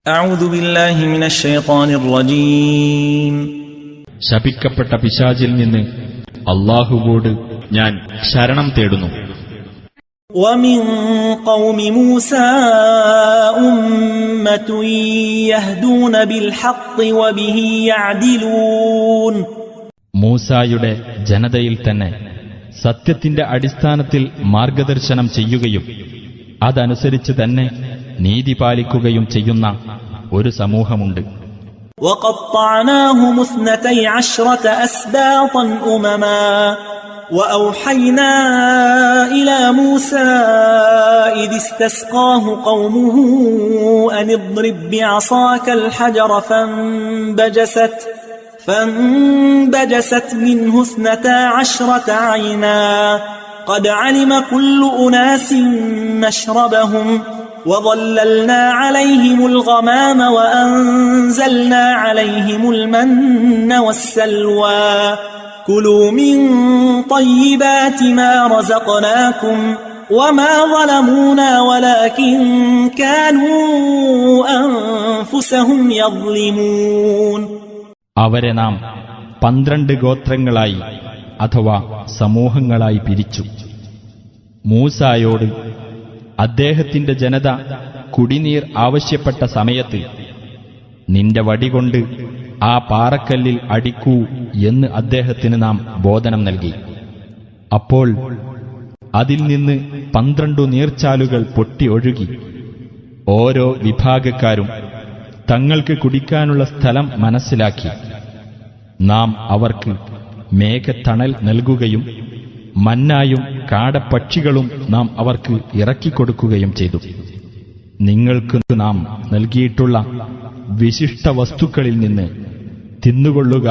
أعوذ بالله من الشيطان الرجيم ശപിക്കപ്പെട്ട പിശാചിൽ നിന്ന് അല്ലാഹുവോട് ഞാൻ ശരണം തേടുന്നു. ومن قوم موسى أمة يهدون بالحق وبه يعدلون. മൂസായുടെ ജനതയിൽ തന്നെ സത്യത്തിന്റെ അടിസ്ഥാനത്തിൽ മാർഗദർശനം ചെയ്യുകയും അതനുസരിച്ച് തന്നെ നീതി പാലിക്കുകയും ചെയ്യുന്ന ഒരു സമൂഹമുണ്ട്. وقطعناهم 12 أسباطا أمما وأوحينا إلى موسى إذ استسقاه قومه أن اضرب بعصاك الحجر فانبجست منه 12 عينا قد علم كل أناس مشربهم وظللنا عليهم الغمام وأنزلنا عليهم المن والسلوى كلوا من طيبات ما رزقناكم وما ظلمونا ولكن كانوا أنفسهم يظلمون. അവരെ നാം 12 ഗോത്രങ്ങളായി അഥവാ സമൂഹങ്ങളായി പിരിച്ചു. മൂസായോട് അദ്ദേഹത്തിന്റെ ജനത കുടിനീർ ആവശ്യപ്പെട്ട സമയത്ത് നിന്റെ വടികൊണ്ട് ആ പാറക്കല്ലിൽ അടിക്കൂ എന്ന് അദ്ദേഹത്തിന് നാം ബോധനം നൽകി. അപ്പോൾ അതിൽ നിന്ന് 12 നീർച്ചാലുകൾ പൊട്ടി ഒഴുകി. ഓരോ വിഭാഗക്കാരും തങ്ങൾക്ക് കുടിക്കാനുള്ള സ്ഥലം മനസ്സിലാക്കി. നാം അവർക്ക് മേഘത്തണൽ നൽകുകയും മന്നായും കാടപ്പക്ഷികളും നാം അവർക്ക് ഇറക്കിക്കൊടുക്കുകയും ചെയ്തു. നിങ്ങൾക്ക് നാം നൽകിയിട്ടുള്ള വിശിഷ്ട വസ്തുക്കളിൽ നിന്ന് തിന്നുകൊള്ളുക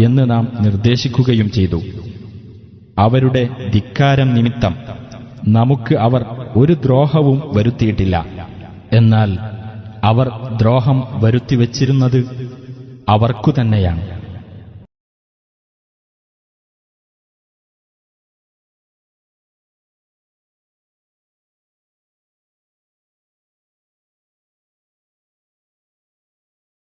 എന്ന് നാം നിർദ്ദേശിക്കുകയും ചെയ്തു. അവരുടെ ധിക്കാരം നിമിത്തം നമുക്ക് അവർ ഒരു ദ്രോഹവും വരുത്തിയിട്ടില്ല. എന്നാൽ അവർ ദ്രോഹം വരുത്തിവച്ചിരുന്നത് അവർക്കു തന്നെയാണ്.